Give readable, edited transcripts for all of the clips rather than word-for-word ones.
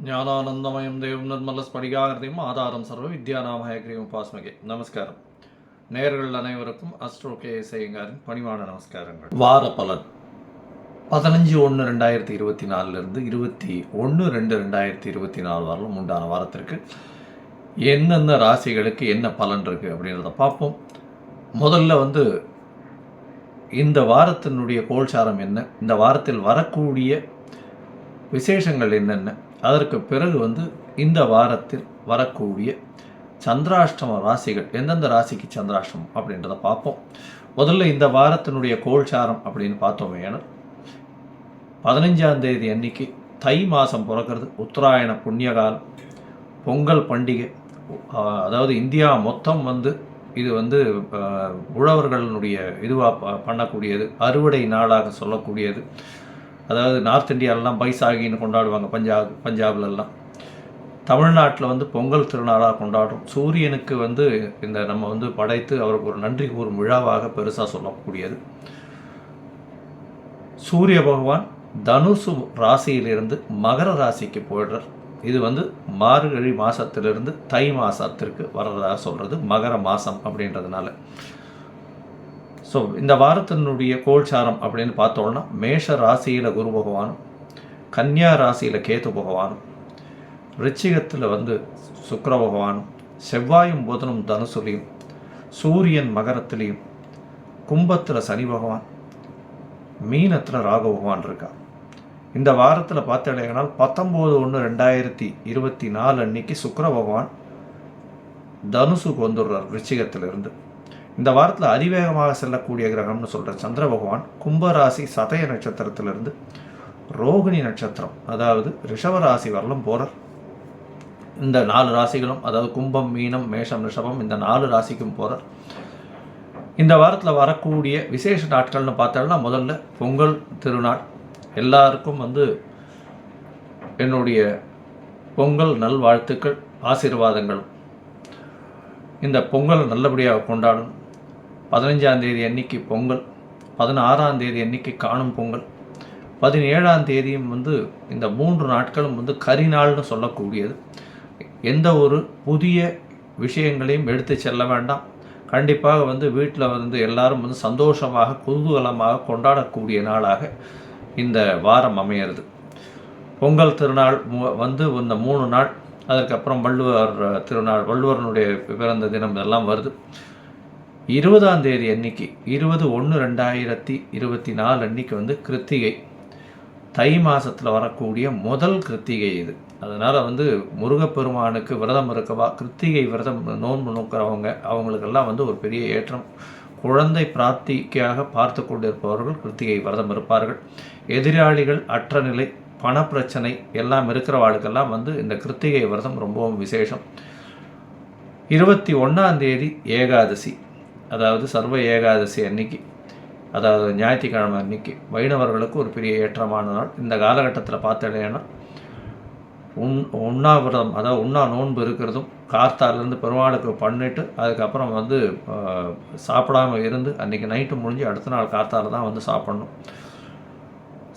ஞானானந்தமயம் தேவம் நிர்மலஸ்படிகாகிருதியும் ஆதாரம் சர்வ வித்யாநாமயக்ரீவம் உபாஸ்மகே. நமஸ்காரம். நேயர்கள் அனைவருக்கும் அஸ்ட்ரோ கேஎஸ்ஐயங்காரின் பணிவான நமஸ்காரங்கள். வார பலன் 15/1/2024 21/2/2024 வரலும் உண்டான வாரத்திற்கு என்னென்ன ராசிகளுக்கு என்ன பலன் இருக்குது அப்படின்றத பார்ப்போம். முதல்ல இந்த வாரத்தினுடைய கோல்சாரம் என்ன, இந்த வாரத்தில் வரக்கூடிய விசேஷங்கள் என்னென்ன, அதற்கு பிறகு இந்த வாரத்தில் வரக்கூடிய சந்திராஷ்டம ராசிகள் எந்தெந்த ராசிக்கு சந்திராஷ்டமம் அப்படின்றத பார்ப்போம். முதல்ல இந்த வாரத்தினுடைய கோல்சாரம் அப்படின்னு பார்த்தோமே, ஏன்னா 15ஆம் தேதி அன்னைக்கு தை மாதம் பிறக்கிறது, உத்தராயண புண்ணியகாலம், பொங்கல் பண்டிகை. அதாவது இந்தியா மொத்தம் இது உழவர்களுடைய இதுவாக பண்ணக்கூடியது, அறுவடை நாளாக சொல்லக்கூடியது. அதாவது நார்த் இந்தியாவிலலாம் பைசாகின்னு கொண்டாடுவாங்க, பஞ்சாப்லலாம். தமிழ்நாட்டில் பொங்கல் திருநாளாக கொண்டாடுறோம். சூரியனுக்கு இந்த நம்ம படைத்து அவருக்கு ஒரு நன்றி கூறும் விழாவாக பெருசாக சொல்லக்கூடியது. சூரிய பகவான் தனுசு ராசியிலிருந்து மகர ராசிக்கு போயிடுறார். இது மார்கழி மாதத்திலிருந்து தை மாதத்திற்கு வர்றதாக சொல்கிறது, மகர மாதம் அப்படின்றதுனால. ஸோ இந்த வாரத்தினுடைய கோல்சாரம் அப்படின்னு பார்த்தோம்னா, மேஷ ராசியில் குரு பகவானும், கன்னியா ராசியில் கேது பகவானும், ரிச்சிகத்தில் சுக்கிர பகவானும், செவ்வாயும் புதனும் தனுசுலையும், சூரியன் மகரத்திலையும், கும்பத்தில் சனி பகவான், மீனத்தில் ராகு பகவான் இருக்கா. இந்த வாரத்தில் பார்த்தீங்கன்னா 19/1/2024 அன்னைக்கு சுக்கிர பகவான் தனுசுக்கு வந்துடுறார் ரிச்சிகத்திலிருந்து. இந்த வாரத்தில் அதிவேகமாக செல்லக்கூடிய கிரகம்னு சொல்கிற சந்திர பகவான் கும்பராசி சதய நட்சத்திரத்திலிருந்து ரோகிணி நட்சத்திரம், அதாவது ரிஷபராசி வரலும் போகிறார். இந்த 4 ராசிகளும், அதாவது கும்பம், மீனம், மேஷம், ரிஷபம், இந்த 4 ராசிக்கும் போகிறார். இந்த வாரத்தில் வரக்கூடிய விசேஷ நாட்கள்னு பார்த்தோம்னா, முதல்ல பொங்கல் திருநாள். எல்லாருக்கும் என்னுடைய பொங்கல் நல்வாழ்த்துக்கள், ஆசீர்வாதங்களும். இந்த பொங்கல் நல்லபடியாக கொண்டாடும். 15ஆம் தேதி அன்னைக்கு பொங்கல், 16ஆம் தேதி அன்னைக்கு காணும் பொங்கல், 17ஆம் தேதியும் இந்த 3 நாட்களும் கரிநாள்னு சொல்லக்கூடியது. எந்த ஒரு புதிய விஷயங்களையும் எடுத்து செல்ல வேண்டாம். கண்டிப்பாக வீட்டில் எல்லாரும் சந்தோஷமாக குதூகலமாக கொண்டாடக்கூடிய நாளாக இந்த வாரம் அமையிறது. பொங்கல் திருநாள் இந்த 3 நாள், அதற்கப்புறம் வள்ளுவர் திருநாள், வள்ளுவரனுடைய பிறந்த தினம் இதெல்லாம் வருது. 20ஆம் தேதி அன்னைக்கு 20/1/2024 அன்னைக்கு கிருத்திகை, தை மாதத்தில் வரக்கூடிய முதல் கிருத்திகை இது. அதனால் முருகப்பெருமானுக்கு விரதம் இருக்கவா, கிருத்திகை விரதம் நோன்பு நோக்கிறவங்க, அவங்களுக்கெல்லாம் ஒரு பெரிய ஏற்றம். குழந்தை பிராப்திக்காக பார்த்து கொண்டிருப்பவர்கள் கிருத்திகை விரதம் இருப்பார்கள். எதிராளிகள் அற்ற நிலை, பணப்பிரச்சனை எல்லாம் இருக்கிறவாளுக்கெல்லாம் இந்த கிருத்திகை விரதம் ரொம்பவும் விசேஷம். 21ஆம் தேதி ஏகாதசி, அதாவது சர்வ ஏகாதசி அன்னைக்கு, அதாவது ஞாயிற்றுக்கிழமை அன்னைக்கு வைணவர்களுக்கு ஒரு பெரிய ஏற்றமான நாள். இந்த காலகட்டத்தில் பார்த்தீங்கன்னா உண்ணாவிரதம், அதாவது உண்ணா நோன்பு இருக்கிறதும், கார்த்தாலேருந்து பெருமாளுக்கு பண்ணிவிட்டு அதுக்கப்புறம் சாப்பிடாமல் இருந்து அன்றைக்கி நைட்டு முடிஞ்சு அடுத்த நாள் கார்த்தால தான் சாப்பிட்ணும்.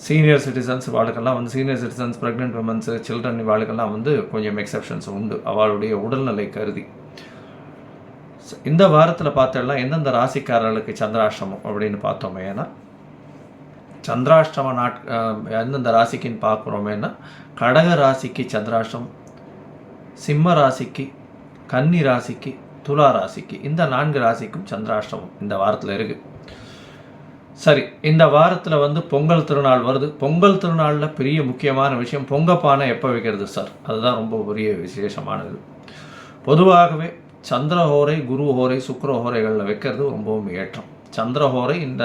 சீனியர் சிட்டிசன்ஸ் வாழ்க்கெல்லாம் senior citizens, pregnant womens, children வாழ்க்கெல்லாம் கொஞ்சம் எக்ஸப்ஷன்ஸ் உண்டு அவளுடைய உடல்நிலை கருதி. இந்த வாரத்தில் பார்த்தோம்னா எந்தெந்த ராசிக்காரர்களுக்கு சந்திராஷ்டமம் அப்படின்னு பார்த்தோமேனா, சந்திராஷ்டம எந்தெந்த ராசிக்குன்னு பார்க்குறோமேனா, கடக ராசிக்கு சந்திராஷ்டமம், சிம்ம ராசிக்கு, கன்னி ராசிக்கு, துலா ராசிக்கு, இந்த 4 ராசிக்கும் சந்திராஷ்டமம் இந்த வாரத்தில் இருக்குது. சரி, இந்த வாரத்தில் பொங்கல் திருநாள் வருது. பொங்கல் திருநாளில் பெரிய முக்கியமான விஷயம், பொங்கப்பானை எப்போ வைக்கிறது சார், அதுதான் ரொம்ப பெரிய விசேஷமானது. பொதுவாகவே சந்திரஹோரை, குருஹோரை, சுக்கிரஹோரைகளில் வைக்கிறது ரொம்பவும் ஏற்றம். சந்திரஹோரை இந்த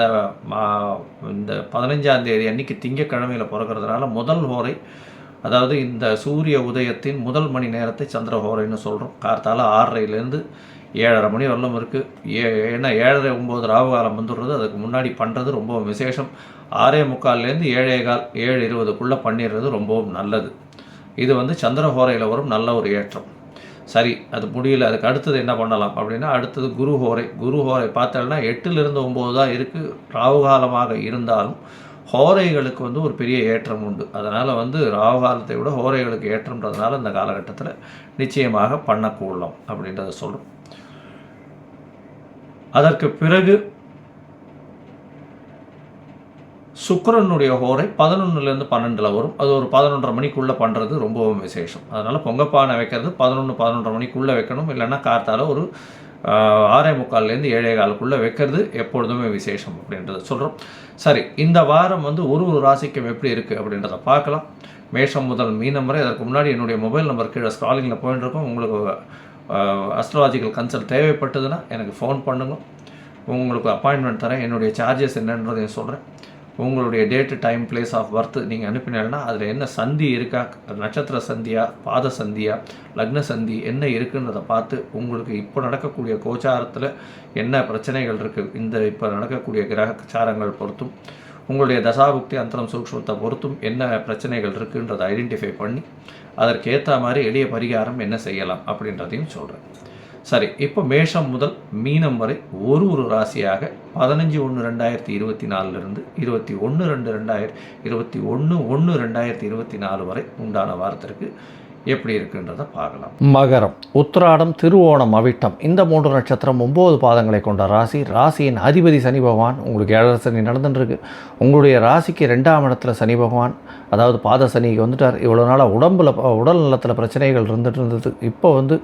15ஆம் தேதி அன்னைக்கு திங்கக்கிழமையில் பிறக்கிறதுனால முதல் ஹோரை, அதாவது இந்த சூரிய உதயத்தின் முதல் மணி நேரத்தை சந்திரஹோரைன்னு சொல்கிறோம். கார்த்தால 6:30லேருந்து 7:30 மணி வரலும் இருக்குது. ஏன்னா 7:30-9 ராவு காலம் வந்துடுறது, அதுக்கு முன்னாடி பண்ணுறது ரொம்ப விசேஷம். 6:45லேருந்து 7:15, 7:20க்குள்ளே பண்ணிடுறது ரொம்பவும் நல்லது. இது சந்திரஹோரையில் வரும் நல்ல ஒரு ஏற்றம். சரி, அது முடியல, அதுக்கு அடுத்தது என்ன பண்ணலாம் அப்படின்னா, அடுத்தது குருஹோரை. குருஹோரை பார்த்தோம்னா 8லிருந்து 9 தான் இருக்குது. ராவுகாலமாக இருந்தாலும் ஹோரைகளுக்கு வந்து ஒரு பெரிய ஏற்றம் உண்டு. அதனால் வந்து ராகு காலத்தை விட ஹோரைகளுக்கு ஏற்றம்ன்றதுனால இந்த காலகட்டத்தில் நிச்சயமாக பண்ணக்கூடலாம் அப்படின்றத சொல்கிறோம். அதற்கு பிறகு சுக்கிரனுடைய ஹோரை 11லேருந்து 12 வரும். அது ஒரு 11:30 மணிக்குள்ளே பண்ணுறது ரொம்பவும் விசேஷம். அதனால் பொங்கப்பானை வைக்கிறது 11-11:30 மணிக்குள்ளே வைக்கணும். இல்லைன்னா கார்த்தால ஒரு 6:45லேருந்து 7:15 வைக்கிறது எப்பொழுதுமே விசேஷம் அப்படின்றத சொல்கிறோம். சரி, இந்த வாரம் வந்து ஒரு ராசிக்கும் எப்படி இருக்குது அப்படின்றத பார்க்கலாம். மேஷம் முதல் மீனம் வரை. அதற்கு முன்னாடி என்னுடைய மொபைல் நம்பர் கீழே ஸ்க்ராலிங்கில் போயிட்டு இருக்கோம். உங்களுக்கு அஸ்ட்ராலஜிக்கல் கன்சல்ட் தேவைப்பட்டதுன்னா எனக்கு ஃபோன் பண்ணுங்க. உங்களுக்கு அப்பாயின்மெண்ட் தரேன். என்னுடைய சார்ஜஸ் என்னன்றதையும் சொல்கிறேன். உங்களுடைய date, time, place of birth நீங்கள் அனுப்பினீங்கன்னா அதில் என்ன சந்தி இருக்கா, நட்சத்திர சந்தியா, பாத சந்தியா, லக்ன சந்தி என்ன இருக்குன்றதை பார்த்து உங்களுக்கு இப்போ நடக்கக்கூடிய கோச்சாரத்தில் என்ன பிரச்சனைகள் இருக்குது, இந்த இப்போ நடக்கக்கூடிய கிரகச்சாரங்கள் பொறுத்தும் உங்களுடைய தசாபுக்தி அந்தரம் சூக்ஷ்மத்தை பொறுத்தும் என்ன பிரச்சனைகள் இருக்குன்றதை ஐடென்டிஃபை பண்ணி அதற்கேற்ற மாதிரி எளிய பரிகாரம் என்ன செய்யலாம் அப்படின்றதையும் சொல்கிறேன். சரி, இப்போ மேஷம் முதல் மீனம் வரை ஒரு ராசியாக 15/1/2024 21/2/2024 வரை உண்டான வாரத்திற்கு எப்படி இருக்குன்றதை பார்க்கலாம். மகரம், உத்திராடம், திருவோணம், அவிட்டம் இந்த 3 நட்சத்திரம் 9 பாதங்களை கொண்ட ராசி. ராசியின் அதிபதி சனி பகவான். உங்களுக்கு 7 சனி நடந்துருக்கு. உங்களுடைய ராசிக்கு 2ஆம் இடத்துல சனி பகவான், அதாவது பாத சனிக்கு வந்துட்டார். இவ்வளோ நாளாக உடல் நலத்தில் பிரச்சனைகள் இருந்தது. இப்போ வந்து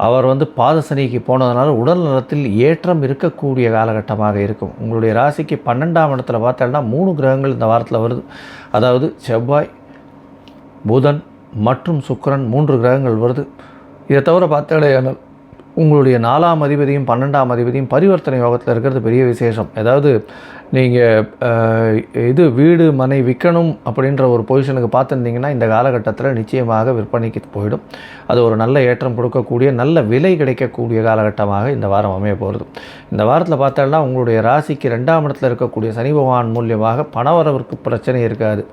அவர் வந்து பாத சனிக்கு போனதுனால உடல் நலத்தில் ஏற்றம் இருக்கக்கூடிய காலகட்டமாக இருக்கும். உங்களுடைய ராசிக்கு 12ஆம் இடத்துல பார்த்தோம்னா 3 கிரகங்கள் இந்த வாரத்தில் வருது. அதாவது செவ்வாய், புதன் மற்றும் சுக்கிரன் 3 கிரகங்கள் வருது. இதை தவிர பார்த்தாலே உங்களுடைய 4ஆம் அதிபதியும் 12ஆம் அதிபதியும் பரிவர்த்தனை யோகத்தில் இருக்கிறது பெரிய விசேஷம். அதாவது நீங்கள் வீடு மனை விற்கணும் அப்படின்ற ஒரு பொசிஷனுக்கு பார்த்துருந்தீங்கன்னா இந்த காலகட்டத்தில் நிச்சயமாக விற்பனைக்கு போயிடும். அது ஒரு நல்ல ஏற்றம் கொடுக்கக்கூடிய, நல்ல விலை கிடைக்கக்கூடிய காலகட்டமாக இந்த வாரம் அமைய போகிறது. இந்த வாரத்தில் பார்த்தோம்னா உங்களுடைய ராசிக்கு 2ஆம் இடத்துல இருக்கக்கூடிய சனி பகவான் மூலியமாக பணவரவிற்கு பிரச்சனை இருக்காது.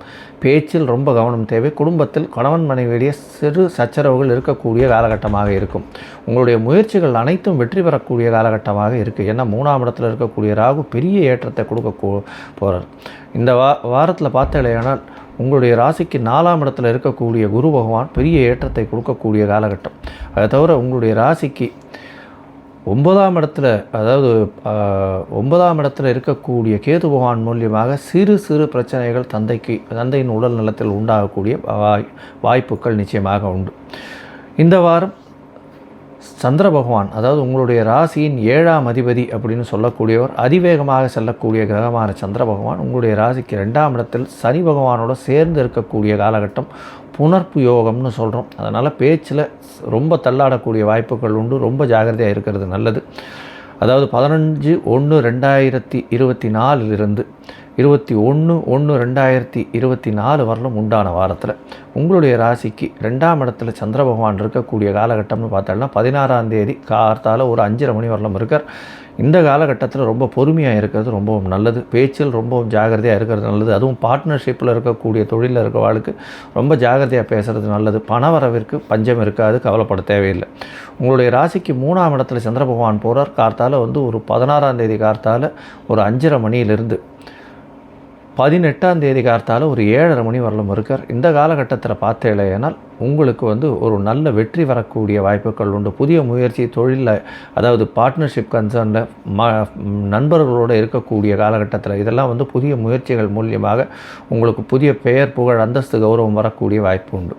பேச்சில் ரொம்ப கவனம் தேவை. குடும்பத்தில் கணவன் மனைவியிடையே சிறு சச்சரவுகள் இருக்கக்கூடிய காலகட்டமாக இருக்கும். உங்களுடைய முயற்சிகள் அனைத்தும் வெற்றி பெறக்கூடிய காலகட்டமாக இருக்குது. ஏன்னா 3ஆம் இடத்துல இருக்கக்கூடிய ராகு பெரிய ஏற்றத்தை கொடுக்க போகிறார். இந்த வாரத்தில் பார்த்தீங்கன்னா உங்களுடைய ராசிக்கு 4ஆம் இடத்துல இருக்கக்கூடிய குரு பகவான் பெரிய ஏற்றத்தை கொடுக்கக்கூடிய காலகட்டம். அதை தவிர உங்களுடைய ராசிக்கு 9ஆம் இடத்துல, அதாவது 9ஆம் இடத்துல இருக்கக்கூடிய கேது பகவான் மூலியமாக சிறு பிரச்சனைகள் தந்தையின் உடல் நலத்தில் உண்டாகக்கூடிய வாய்ப்புகள் நிச்சயமாக உண்டு. இந்த வாரம் சந்திர பகவான், அதாவது உங்களுடைய ராசியின் 7ஆம் அதிபதி அப்படின்னு சொல்லக்கூடியவர், அதிவேகமாக செல்லக்கூடிய கிரகமான சந்திர பகவான் உங்களுடைய ராசிக்கு 2ஆம் இடத்தில் சனி பகவானோட சேர்ந்து இருக்கக்கூடிய காலகட்டம் புனர்ப்பு யோகம்னு சொல்கிறோம். அதனால் பேச்சில் ரொம்ப தள்ளாடக்கூடிய வாய்ப்புகள் உண்டு. ரொம்ப ஜாகிரதையாக இருக்கிறது நல்லது. அதாவது 15/1/2024 21/1/2024 வரலும் உண்டான வாரத்தில் உங்களுடைய ராசிக்கு 2ஆம் இடத்துல சந்திர பகவான் இருக்கக்கூடிய காலகட்டம்னு பார்த்தோம்னா 16ஆம் தேதி கார்த்தால ஒரு 5:30 மணி வரலும் இருக்கார். இந்த காலகட்டத்தில் ரொம்ப பொறுமையாக இருக்கிறது ரொம்பவும் நல்லது. பேச்சில் ரொம்பவும் ஜாகிரதையாக இருக்கிறது நல்லது. அதுவும் பார்ட்னர்ஷிப்பில் இருக்கக்கூடிய தொழிலில் இருக்கிறவாளுக்கு ரொம்ப ஜாகிரதையாக பேசுகிறது நல்லது. பண வரவிற்கு பஞ்சம் இருக்காது, கவலைப்பட தேவையில்லை. உங்களுடைய ராசிக்கு 3ஆம் இடத்துல சந்திர பகவான் போகிறார். கார்த்தால வந்து ஒரு 16ஆம் தேதி கார்த்தால ஒரு 5:30 மணியிலிருந்து 18ஆம் தேதி கார்த்தால ஒரு 7:30 மணி வரலும் இருக்கார். இந்த காலகட்டத்தில் பார்த்தேனால் உங்களுக்கு வந்து ஒரு நல்ல வெற்றி வரக்கூடிய வாய்ப்புகள் உண்டு. புதிய முயற்சி தொழிலில், அதாவது பார்ட்னர்ஷிப் கன்சர்னில் நண்பர்களோடு இருக்கக்கூடிய காலகட்டத்தில் இதெல்லாம் வந்து புதிய முயற்சிகள் மூலியமாக உங்களுக்கு புதிய பெயர், புகழ், அந்தஸ்து, கௌரவம் வரக்கூடிய வாய்ப்பு உண்டு.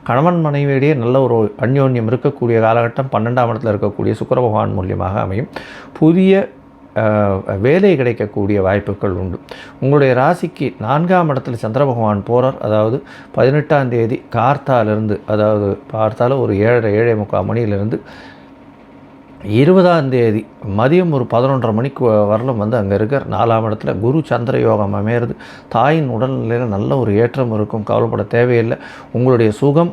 கணவன் மனைவியிடையே நல்ல ஒரு அந்யோன்யம் இருக்கக்கூடிய காலகட்டம் 12ஆம் இடத்தில் இருக்கக்கூடிய சுக்கிர பகவான் மூலியமாக அமையும். புதிய வேலை கிடைக்கக்கூடிய வாய்ப்புகள் உண்டு. உங்களுடைய ராசிக்கு 4ஆம் இடத்துல சந்திர பகவான் போகிறார். அதாவது 18ஆம் தேதி கார்த்தாலிருந்து, அதாவது பார்த்தால ஒரு 7:30 மணியிலிருந்து 20ஆம் தேதி மதியம் ஒரு 11:30 மணிக்கு வரலும் வந்து அங்கே இருக்கார். 4ஆம் இடத்துல குரு சந்திர யோகம் அமையிறது. தாயின் உடல்நிலையில் நல்ல ஒரு ஏற்றம் இருக்கும், கவலைப்பட தேவையில்லை. உங்களுடைய சுகம்,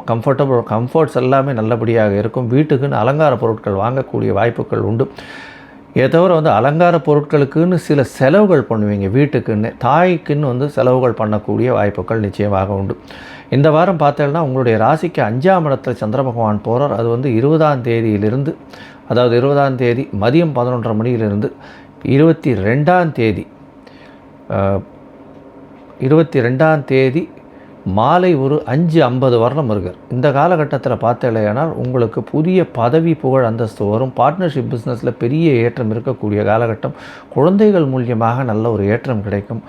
கம்ஃபர்ட்ஸ் எல்லாமே நல்லபடியாக இருக்கும். வீட்டுக்குன்னு அலங்கார பொருட்கள் வாங்கக்கூடிய வாய்ப்புகள் உண்டு. இதை தவிர வந்து அலங்கார பொருட்களுக்குன்னு சில செலவுகள் பண்ணுவீங்க. வீட்டுக்குன்னு, தாய்க்குன்னு வந்து செலவுகள் பண்ணக்கூடிய வாய்ப்புகள் நிச்சயமாக உண்டு. இந்த வாரம் பார்த்தீங்கன்னா உங்களுடைய ராசிக்கு 5ஆம் இடத்துல சந்திர பகவான் போகிறார். அது வந்து 20ஆம் தேதியிலிருந்து, அதாவது 20ஆம் தேதி மதியம் 11:30 மணியிலிருந்து 22ஆம் தேதி 22ஆம் தேதி மாலை ஒரு 5:50 வரலும் இருக்கார். இந்த காலகட்டத்தில் பார்த்தலையானால் உங்களுக்கு புதிய பதவி புகழ் அந்தஸ்து வரும். பார்ட்னர்ஷிப் பிஸ்னஸில் பெரிய ஏற்றம் இருக்கக்கூடிய காலகட்டம். குழந்தைகள் மூலியமாக நல்ல ஒரு ஏற்றம் கிடைக்கும்.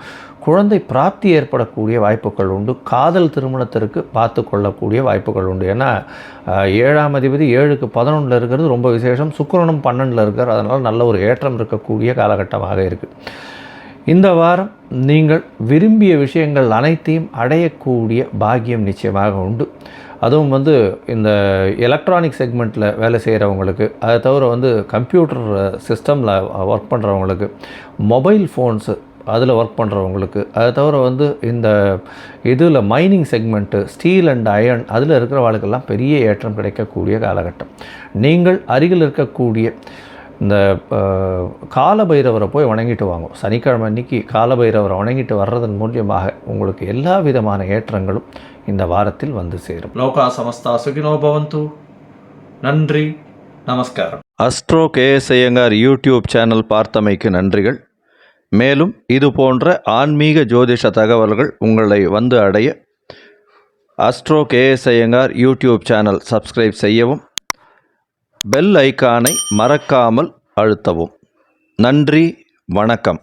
குழந்தை பிராப்தி ஏற்படக்கூடிய வாய்ப்புகள் உண்டு. காதல் திருமணத்திற்கு பார்த்து கொள்ளக்கூடிய வாய்ப்புகள் உண்டு. ஏன்னா 7ஆம் அதிபதி 7க்கு 11 இருக்கிறது ரொம்ப விசேஷம். சுக்கிரனும் 12 இருக்கார். அதனால் நல்ல ஒரு ஏற்றம் இருக்கக்கூடிய காலகட்டமாக இருக்குது. இந்த வாரம் நீங்கள் விரும்பிய விஷயங்கள் அனைத்தையும் அடையக்கூடிய பாக்கியம் நிச்சயமாக உண்டு. அதுவும் இந்த எலக்ட்ரானிக் செக்மெண்ட்டில் வேலை செய்கிறவங்களுக்கு, அதை தவிர கம்ப்யூட்டர் சிஸ்டமில் ஒர்க் பண்ணுறவங்களுக்கு, மொபைல் ஃபோன்ஸு அதில் ஒர்க் பண்ணுறவங்களுக்கு, அதை தவிர இந்த இதில் mining segment, steel and iron அதில் இருக்கிறவங்களுக்கெல்லாம் பெரிய ஏற்றம் கிடைக்கக்கூடிய காலகட்டம். நீங்கள் அருகில் இருக்கக்கூடிய இந்த காலபைரவரை போய் வணங்கிட்டு வாங்க. சனிக்கிழமை அன்றைக்கி காலபைரவரை வணங்கிட்டு வர்றதன் மூலியமாக உங்களுக்கு எல்லா விதமான ஏற்றங்களும் இந்த வாரத்தில் வந்து சேரும். லோகா சமஸ்தா சுகினோ பவந்து. நன்றி, நமஸ்காரம். Astro KS Iyengar YouTube channel பார்த்தமைக்கு நன்றிகள். மேலும் இது போன்ற ஆன்மீக ஜோதிஷ தகவல்கள் உங்களை வந்து அடைய astro KS Iyengar YouTube channel subscribe செய்யவும், பெல் ஐக்கானை மறக்காமல் அழுத்தவும். நன்றி, வணக்கம்.